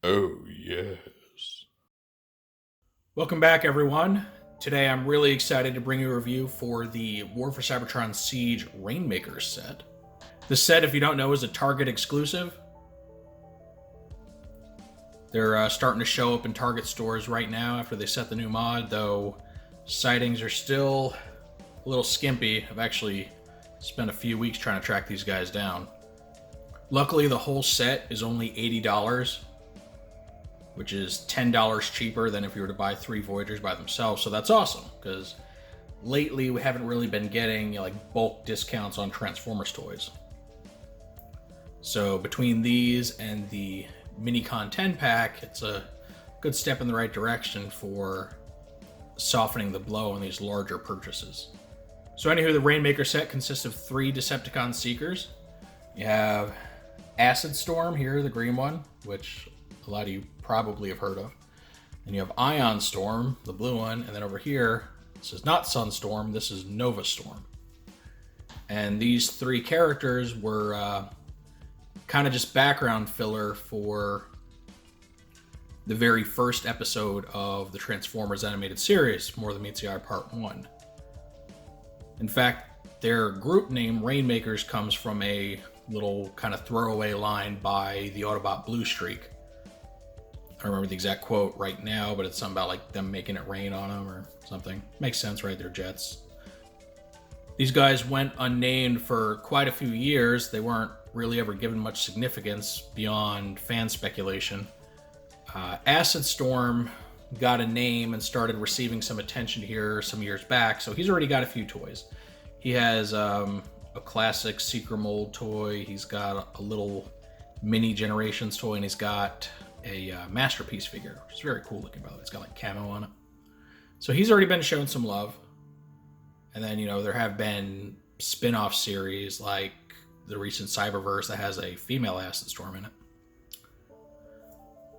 Oh, yes. Welcome back, everyone. Today I'm really excited to bring you a review for the War for Cybertron Siege Rainmakers set. This set, if you don't know, is a Target exclusive. They're starting to show up in Target stores right now after they set the new mod, though sightings are still a little skimpy. I've actually spent a few weeks trying to track these guys down. Luckily, the whole set is only $80, which is $10 cheaper than if you were to buy 3 Voyagers by themselves. So that's awesome, because lately we haven't really been getting like bulk discounts on Transformers toys. So between these and the Minicon 10 pack, it's a good step in the right direction for softening the blow on these larger purchases. So anywho, the Rainmaker set consists of 3 Decepticon Seekers. You have Acid Storm here, the green one, which a lot of you probably have heard of. Then you have Ion Storm, the blue one, and then over here, this is not Sunstorm, this is Nova Storm. And these 3 characters were kind of just background filler for the very first episode of the Transformers animated series, More Than Meets the Eye Part 1. In fact, their group name, Rainmakers, comes from a little kind of throwaway line by the Autobot Blue Streak. I don't remember the exact quote right now, but it's something about like them making it rain on them or something. Makes sense, right? They're jets. These guys went unnamed for quite a few years. They weren't really ever given much significance beyond fan speculation. Acid Storm got a name and started receiving some attention here some years back, so he's already got a few toys. He has a classic Seeker mold toy, he's got a little mini Generations toy, and he's got a Masterpiece figure, which is very cool looking, by the way. It's got like camo on it. So he's already been shown some love. And then, there have been spin-off series like the recent Cyberverse that has a female Acid Storm in it.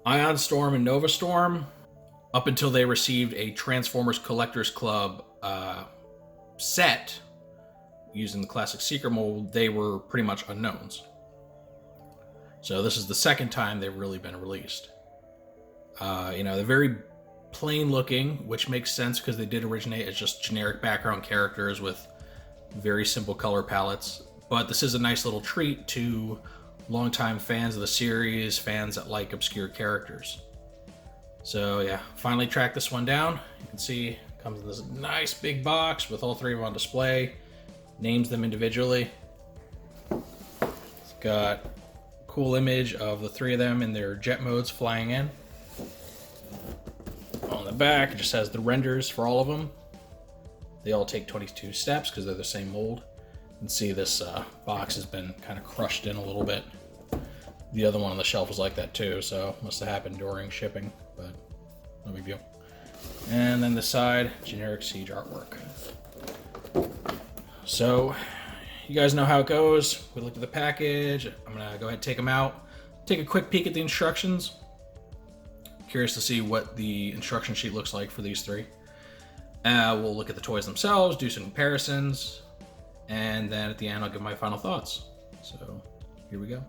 Ion Storm and Nova Storm, up until they received a Transformers Collectors Club set using the classic Seeker mold, they were pretty much unknowns. So this is the second time they've really been released. They're very plain looking, which makes sense because they did originate as just generic background characters with very simple color palettes. But this is a nice little treat to longtime fans of the series, fans that like obscure characters. So yeah, finally tracked this one down. You can see it comes in this nice big box with all 3 of them on display. Names them individually. It's got a cool image of the 3 of them in their jet modes flying in. On the back, it just has the renders for all of them. They all take 22 steps because they're the same mold. You can see this box has been kind of crushed in a little bit. The other one on the shelf was like that too, so must have happened during shipping, but no big deal. And then the side, generic Siege artwork. So, you guys know how it goes. We looked at the package. I'm going to go ahead and take them out. Take a quick peek at the instructions. Curious to see what the instruction sheet looks like for these 3. We'll look at the toys themselves, do some comparisons, and then at the end I'll give my final thoughts. So, here we go.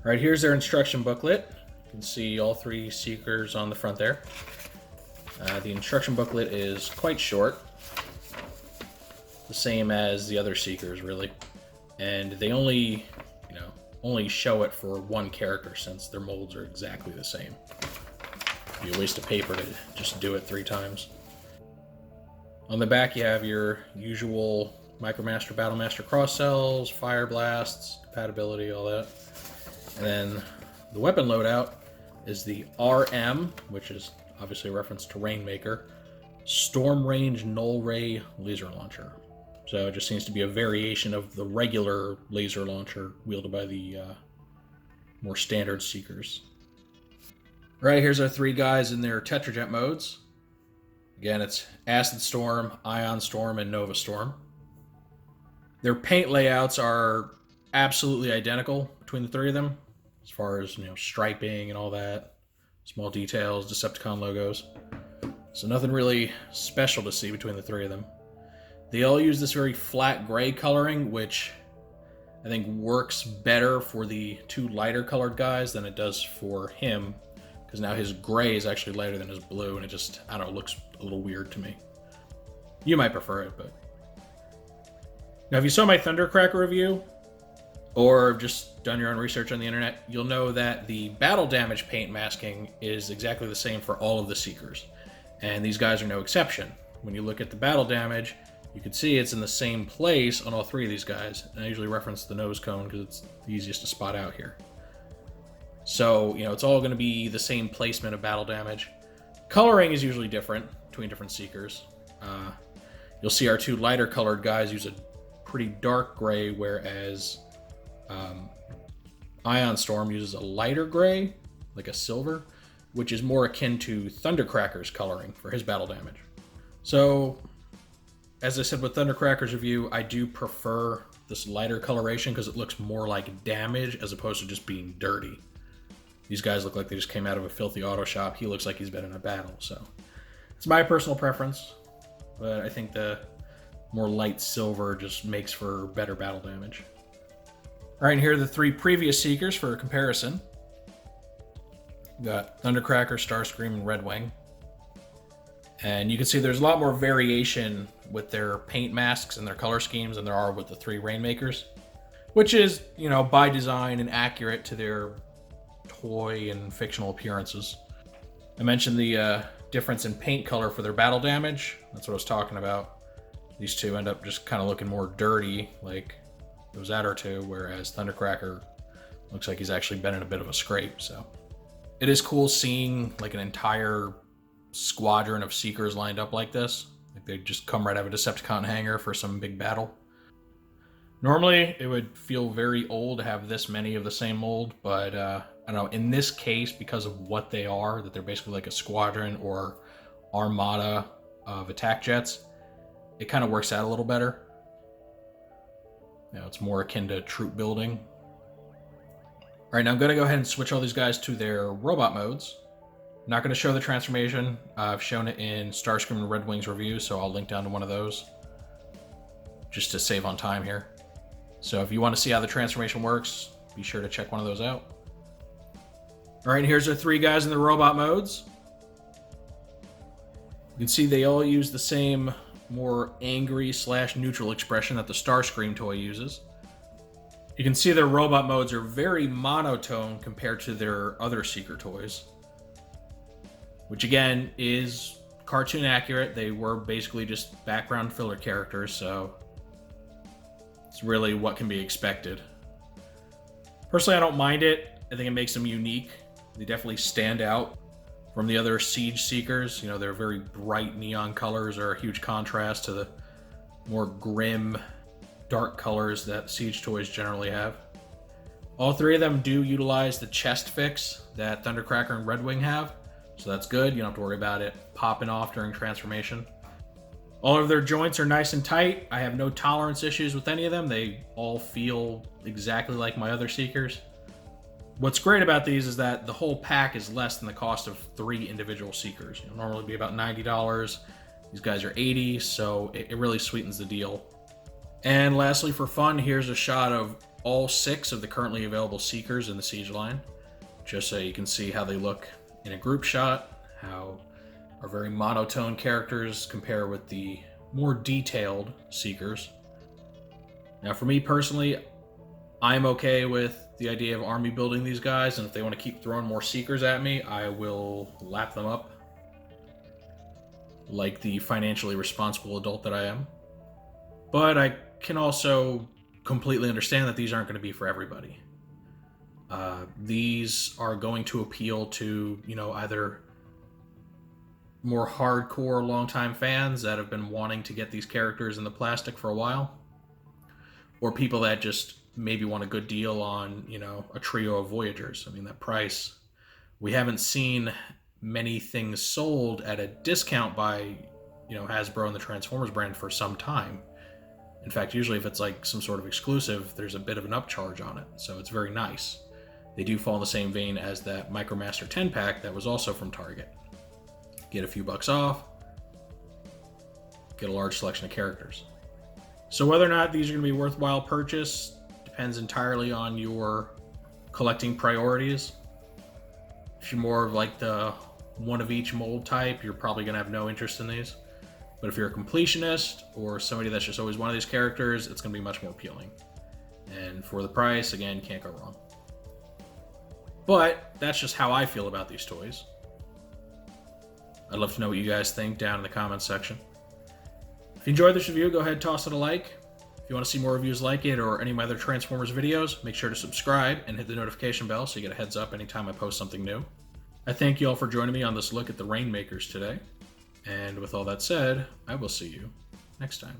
Alright, here's their instruction booklet. You can see all 3 Seekers on the front there. The instruction booklet is quite short. The same as the other Seekers, really. And they only show it for 1 character since their molds are exactly the same. It'd be a waste of paper to just do it 3 times. On the back you have your usual Micromaster, Battlemaster cross cells, fire blasts, compatibility, all that. And then the weapon loadout is the RM, which is obviously a reference to Rainmaker, Storm Range Null Ray Laser Launcher. So it just seems to be a variation of the regular laser launcher wielded by the more standard Seekers. Right, here's our 3 guys in their Tetrajet modes. Again, it's Acid Storm, Ion Storm, and Nova Storm. Their paint layouts are absolutely identical between the 3 of them, as far as striping and all that, small details, Decepticon logos. So nothing really special to see between the 3 of them. They all use this very flat gray coloring, which I think works better for the 2 lighter colored guys than it does for him, because now his gray is actually lighter than his blue, and it just, I don't know, looks a little weird to me. You might prefer it, but... Now, if you saw my Thundercracker review, or just done your own research on the internet, you'll know that the battle damage paint masking is exactly the same for all of the Seekers. And these guys are no exception. When you look at the battle damage, you can see it's in the same place on all 3 of these guys. And I usually reference the nose cone because it's the easiest to spot out here. So, it's all going to be the same placement of battle damage. Coloring is usually different between different Seekers. You'll see our 2 lighter colored guys use a pretty dark gray, whereas Ion Storm uses a lighter gray, like a silver, which is more akin to Thundercracker's coloring for his battle damage. So, as I said with Thundercracker's review, I do prefer this lighter coloration because it looks more like damage as opposed to just being dirty. These guys look like they just came out of a filthy auto shop. He looks like he's been in a battle, so it's my personal preference, but I think the more light silver just makes for better battle damage. All right, and here are the 3 previous Seekers for comparison. We've got Thundercracker, Starscream, and Redwing. And you can see there's a lot more variation with their paint masks and their color schemes than there are with the 3 Rainmakers, which is, by design and accurate to their toy and fictional appearances. I mentioned the difference in paint color for their battle damage. That's what I was talking about. These 2 end up just kind of looking more dirty, like those other 2, whereas Thundercracker looks like he's actually been in a bit of a scrape. So it is cool seeing like an entire squadron of Seekers lined up like this. Like they just come right out of a Decepticon hangar for some big battle. Normally, it would feel very old to have this many of the same mold, but I don't know, in this case, because of what they are, that they're basically like a squadron or armada of attack jets, it kind of works out a little better. It's more akin to troop building. All right, now I'm going to go ahead and switch all these guys to their robot modes. I'm not going to show the transformation. I've shown it in Starscream and Redwing's review, so I'll link down to one of those just to save on time here. So if you want to see how the transformation works, be sure to check one of those out. All right, here's our 3 guys in the robot modes. You can see they all use the same more angry / neutral expression that the Starscream toy uses. You can see their robot modes are very monotone compared to their other Seeker toys, which again is cartoon accurate. They were basically just background filler characters, so it's really what can be expected. Personally, I don't mind it. I think it makes them unique. They definitely stand out from the other Siege Seekers. Their very bright neon colors are a huge contrast to the more grim, dark colors that Siege toys generally have. All 3 of them do utilize the chest fix that Thundercracker and Redwing have, so that's good. You don't have to worry about it popping off during transformation. All of their joints are nice and tight. I have no tolerance issues with any of them. They all feel exactly like my other Seekers. What's great about these is that the whole pack is less than the cost of 3 individual Seekers. It'll normally be about $90. These guys are $80, so it really sweetens the deal. And lastly, for fun, here's a shot of all 6 of the currently available Seekers in the Siege line, just so you can see how they look in a group shot, how our very monotone characters compare with the more detailed Seekers. Now, for me personally, I'm okay with the idea of army building these guys, and if they want to keep throwing more Seekers at me, I will lap them up like the financially responsible adult that I am. But I can also completely understand that these aren't going to be for everybody. These are going to appeal to, either more hardcore longtime fans that have been wanting to get these characters in the plastic for a while, or people that just maybe want a good deal on, a trio of Voyagers. I mean, that price, we haven't seen many things sold at a discount by, Hasbro and the Transformers brand for some time. In fact, usually if it's like some sort of exclusive, there's a bit of an upcharge on it, so it's very nice. They do fall in the same vein as that Micromaster 10-pack that was also from Target. Get a few bucks off, get a large selection of characters. So whether or not these are going to be worthwhile purchase depends entirely on your collecting priorities. If you're more of like the one of each mold type, you're probably going to have no interest in these. But if you're a completionist or somebody that's just always one of these characters, it's going to be much more appealing. And for the price, again, can't go wrong. But that's just how I feel about these toys. I'd love to know what you guys think down in the comments section. If you enjoyed this review, go ahead and toss it a like. If you want to see more reviews like it or any of my other Transformers videos, make sure to subscribe and hit the notification bell so you get a heads up anytime I post something new. I thank you all for joining me on this look at the Rainmakers today. And with all that said, I will see you next time.